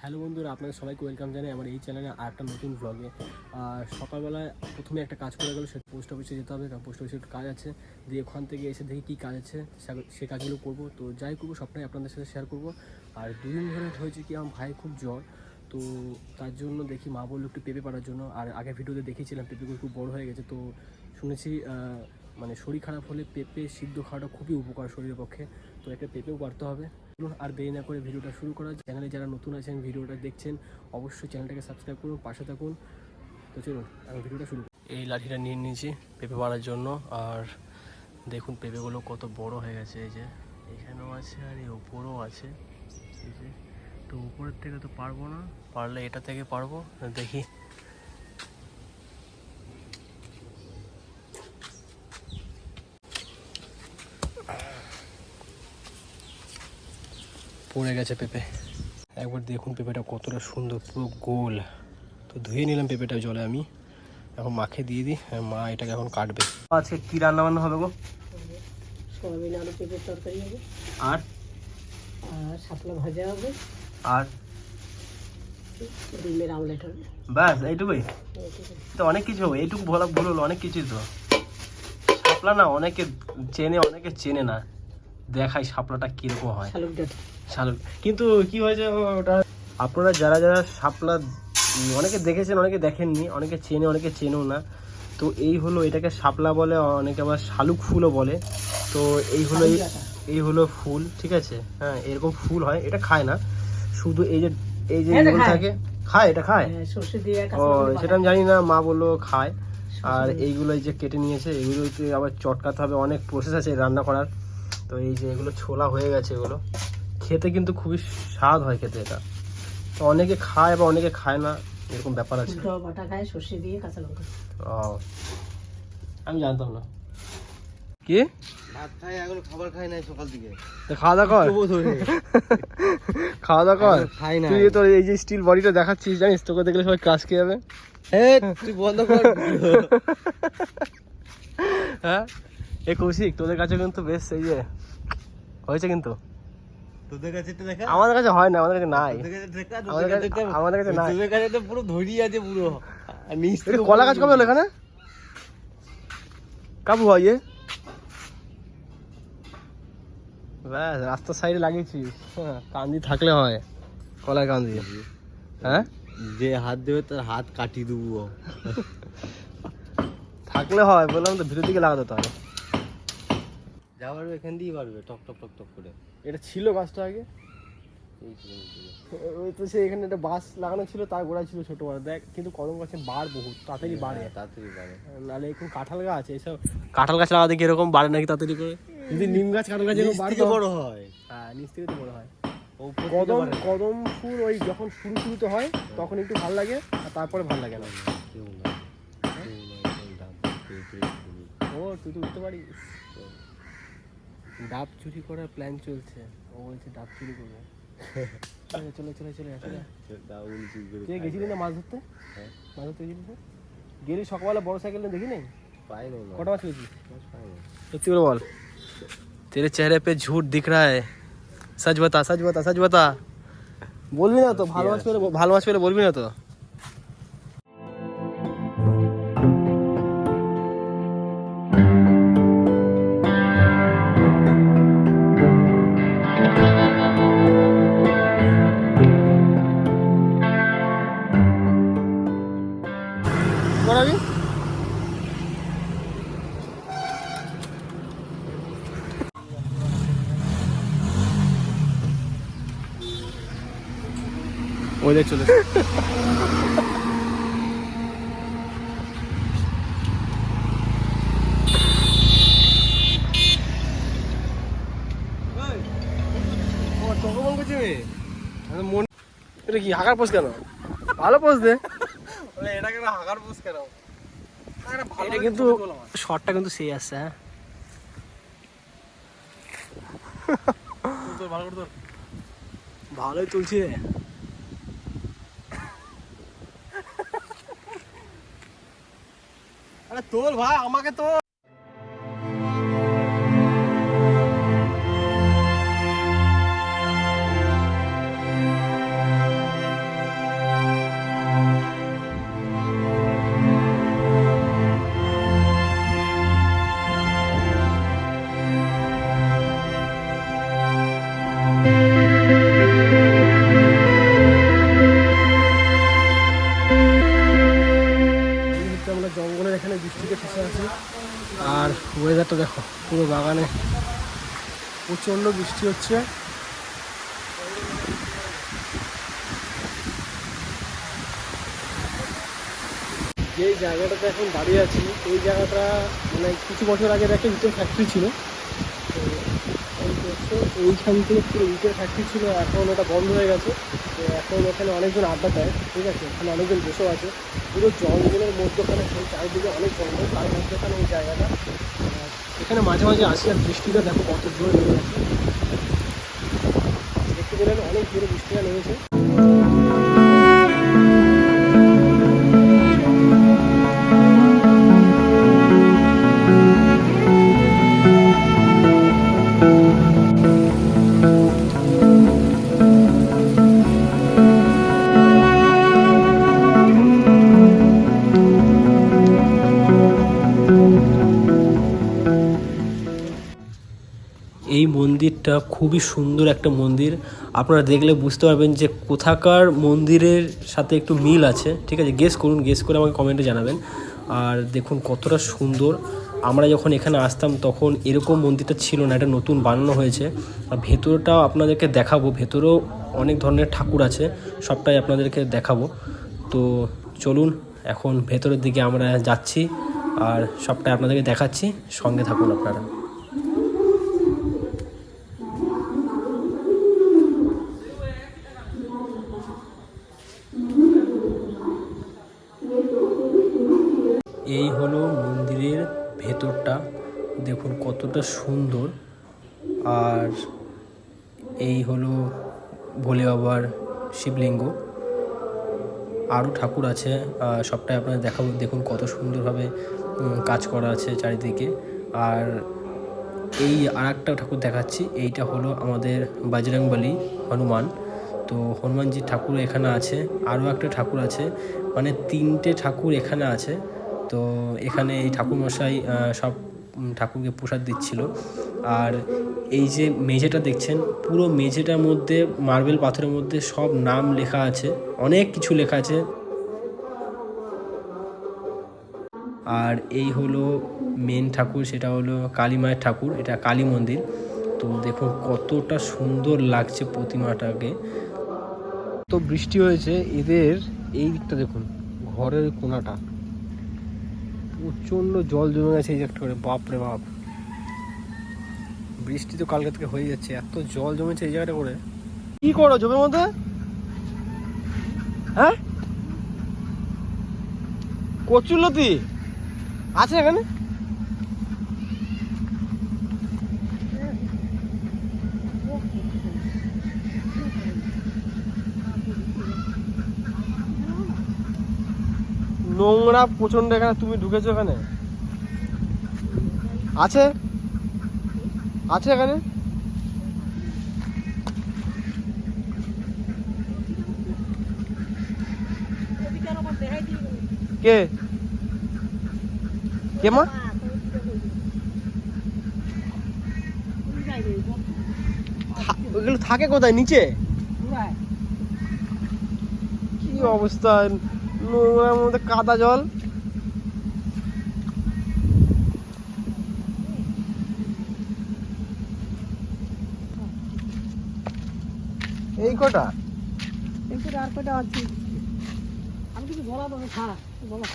Hello বন্ধুরা, আপনাদের সবাইকে ওয়েলকাম জানাই আমার এই চ্যানেলে আর একটা নতুন ব্লগে। আর সকালবেলায় প্রথমে একটা কাজ করে গেলো, সে পোস্ট অফিসে যেতে হবে, কারণ পোস্ট অফিসে একটু কাজ আছে। দিয়ে ওখান থেকে এসে দেখি কী কাজ আছে, সে কাজগুলো করবো। তো যাই করবো সবটাই আপনাদের সাথে শেয়ার করবো। আর দুদিন ধরে হয়েছে কি, আমার ভাই খুব জ্বর, তো তার জন্য দেখি মা বললো একটু পেঁপে পাড়ার জন্য। আর আগের ভিডিওতে দেখিয়েছিলাম পেঁপেগুলো খুব বড়ো হয়ে গেছে, তো শুনেছি মানে শরীর খারাপ হলে পেঁপে সিদ্ধ খাওয়াটা খুবই উপকার শরীরের পক্ষে। তো একটা পেঁপেও পারতে হবে। আর দেরি না করে ভিডিওটা শুরু করা। চ্যানেলে যারা নতুন আছেন, ভিডিওটা দেখছেন, অবশ্যই চ্যানেলটাকে সাবস্ক্রাইব করুন, পাশে থাকুন। তো চলুন আমি ভিডিওটা শুরু করি। এই লাঠিটা নিয়ে নিয়েছি পেঁপে পাড়ার জন্য। আর দেখুন পেঁপেগুলো কত বড় হয়ে গেছে, এই যে এখানেও আছে আর এই ওপরেও আছে। এই যে তো উপরের থেকে তো পারবো না, পারলে এটা থেকে পারবো। দেখি পড়ে গেছে পেঁপে। একবার দেখুন পেঁপেটা কতটা সুন্দর, পুরো গোল। তো ধুয়ে নিলাম পেঁপেটা জলে, আমি এখন মাকে দিয়ে দিই, মা এটাকে এখন কাটবে। আজকে কি রান্না বান্না হবে গো? সয়াবিন আলু পেঁপের তরকারি হবে, আর আর শাপলা ভাজা হবে, আর ডিমের আমলেট হবে। ব্যাস এইটুকুই? তো অনেক কিছু হবে, এইটুকু বলা ভুল হলো, অনেক কিছুই তো। শাপলা না অনেকে চেনে, অনেকে চেনে না। দেখাই শাপলাটা কিরকম হয়। শালুক কিন্তু কি হয়েছে ওটা, আপনারা যারা যারা শাপলা অনেকে দেখেছেন, অনেকে দেখেননি, অনেকে চেনে, অনেকে চেনেও না। তো এই হলো, এটাকে শাপলা বলে, অনেকে আবার শালুক ফুলও বলে। তো এই হলো ফুল, ঠিক আছে। হ্যাঁ, এরকম ফুল হয়, এটা খায় না, শুধু এই যে এগুলো থাকে খায়, এটা খায়। ও সেটা আমি জানি না, মা বললো খায়। আর এইগুলো এই যে কেটে নিয়েছে, এগুলোকে আবার চটকাতে হবে, অনেক প্রসেস আছে রান্না করার। তো এই যে এগুলো ছোলা হয়ে গেছে, এগুলো খেতে কিন্তু খুবই স্বাদ হয় খেতে এটা। তো অনেকে খায় বা অনেকে খায় না, এরকম ব্যাপার আছে। বাটা খায় সর্ষে দিয়ে, কাঁচা লঙ্কা। ও আমি জানতাম না। কি ভাত খাই, এগুলো খাবার খাই নাই সকাল থেকে। খাওয়া দাওয়া কর, খাওয়া দাওয়া কর। খাই না। তুই তোর এই যে স্টিল বডিটা দেখাচ্ছিস, জানিস তোকে দেখলে সবাই ক্রাশ খেয়ে যাবে। তুই বন্ধ কর। হ্যাঁ এ কৌশিক, তোদের কাছে কিন্তু বেশ এই যে হয়েছে, কিন্তু তোদের কাছে তো দেখা, আমাদের কাছে হয় না, আমাদের কাছে নাই। আমাদের কাছে নাই। তোদের কাছে তো পুরো ধরি আছে পুরো। আর নিচ থেকে কলা গাছ কবে হলো এখানে? কাবু হয় এ? ব্যাস রাস্তার সাইডে লাগিয়েছিস। হ্যাঁ, কান্দি থাকলে হয়, কলার কান্দি। হ্যাঁ, যে হাত দেবে তার হাত কাটিয়ে দেবো। থাকলে হয়, বললাম তো ভিতর দিকে লাগাতে হবে। যা পারবে এখান দিয়েই পারবে, টক টক টক টক করে। এটা ছিল গাছটা আগে, ওই তো সে এখানে একটা বাঁশ লাগানো ছিল, তার গোড়া ছিল ছোট বড় দেখ। কিন্তু কদম গাছে বার বহুত তাড়াতাড়ি বাড়ে, তাড়াতাড়ি বাড়ে। নাহলে এখন কাঁঠাল গাছ, এইসব কাঁঠাল গাছ লাগাতে কিরকম বাড়ে নাকি তাড়াতাড়ি করে। যদি নিম গাছ কাঁঠাল গাছ নিচ থেকে বড় হয়। হ্যাঁ, নিচ থেকে তো বড় হয়। কদম কদম ফুল ওই যখন শুরুতে হয় তখন একটু ভাল লাগে, আর তারপরে ভাল লাগে না। ও তুই তো উঠতে পারিস। ডাব চুরি করার প্ল্যান চলছে, ও বলছে ডাব চুরি করবে। চলে চলে চলে চলে চলে। তুই গেছিলি না মাছ ধরতে? মাছ ধরতে গেছিলি? গেলি সকালবেলা বড় সাইকেল নিয়ে, দেখি নেই কটা মাছ পেয়েছিস? সত্যি করে বল, तेरे चेहरे पे झूठ दिख रहा है, सच बता सच बता सच बता। বলবি না তো? ভালো মাছ পেলে বলবি না তো? করাবি ওদের চলে এটা কি হাঁকার পোষ কেন? ভালো পোষ দে। এটা কেন হাগার বুঝ কেন? এটা কিন্তু শটটা কিন্তু সেই আসছে। হ্যাঁ, ভালোই তুলছি রে। আরে তোর ভাই আমাকে তো পুরো বাগানে প্রচণ্ড বৃষ্টি হচ্ছে। যে জায়গাটাতে এখন দাঁড়িয়ে আছি এই জায়গাটা মানে কিছু বছর আগের একটা ইটের ফ্যাক্টরি ছিল। তো এইখান থেকে পুরো ইটের ফ্যাক্টরি ছিল, এখন ওটা বন্ধ হয়ে গেছে। তো এখন ওখানে অনেকজন আড্ডা দেয়, ঠিক আছে, ওখানে অনেকজন বসেও আছে। পুরো জঙ্গলের মধ্যখানে চারিদিকে অনেক জঙ্গল, তার মধ্যখানে এই জায়গাটা। এখানে মাঝে মাঝে আসি আর বৃষ্টিটা দেখো কত জোরে নেমে গেছে, দেখতে পেলেন অনেক জোরে বৃষ্টিটা নেমেছে। এই মন্দিরটা খুবই সুন্দর একটা মন্দির, আপনারা দেখলে বুঝতে পারবেন যে কোথাকার মন্দিরের সাথে একটু মিল আছে, ঠিক আছে। গেস করুন, গেস করে আমাকে কমেন্টে জানাবেন। আর দেখুন কতটা সুন্দর। আমরা যখন এখানে আসতাম তখন এরকম মন্দিরটা ছিল না, এটা নতুন বানানো হয়েছে। আর ভেতরটাও আপনাদেরকে দেখাবো, ভেতরেও অনেক ধরনের ঠাকুর আছে, সবটাই আপনাদেরকে দেখাবো। তো চলুন এখন ভেতরের দিকে আমরা যাচ্ছি আর সবটাই আপনাদেরকে দেখাচ্ছি, সঙ্গে থাকুন আপনারা। এই হলো মন্দিরের ভেতরটা, দেখুন কতটা সুন্দর। আর এই হলো ভোলে বাবার শিবলিঙ্গ, আরও ঠাকুর আছে, সবটাই আপনাদের দেখাবো। দেখুন কত সুন্দরভাবে কাজ করা আছে চারিদিকে। আর এই আরেকটা ঠাকুর দেখাচ্ছি, এইটা হলো আমাদের বজরংবলী হনুমান। তো হনুমানজির ঠাকুর এখানে আছে, আরও একটা ঠাকুর আছে, মানে 3টে ঠাকুর এখানে আছে। তো এখানে এই ঠাকুরমশাই সব ঠাকুরকে প্রসাদ দিচ্ছিল। আর এই যে মেঝেটা দেখছেন, পুরো মেঝেটার মধ্যে মার্বেল পাথরের মধ্যে সব নাম লেখা আছে, অনেক কিছু লেখা আছে। আর এই হলো মেন ঠাকুর, সেটা হলো কালী মায়ের ঠাকুর, এটা কালী মন্দির। তো দেখুন কতটা সুন্দর লাগছে প্রতিমাটাকে। তো বৃষ্টি হয়েছে, এদের এই দিকটা দেখুন, ঘরের কোণাটা প্রচণ্ড জল জমে গেছে এই একটা করে, বাপরে বাপ। বৃষ্টি তো কালকে থেকে হয়ে যাচ্ছে, এত জল জমেছে এই জায়গাটা করে। কি করো জমির মধ্যে? হ্যাঁ, কচুলতি আছে এখানে? নোংরা প্রচন্ড এখানে, তুমি ঢুকেছো এখানে? আছে আছে এখানে? কে কে মা? ওইগুলো থাকে কোথায়? নিচে? কি অবস্থা, নোংরার মধ্যে কাদা জল। এই কটা আর কটা আছে, আমি কিছু বলা তো খা বলা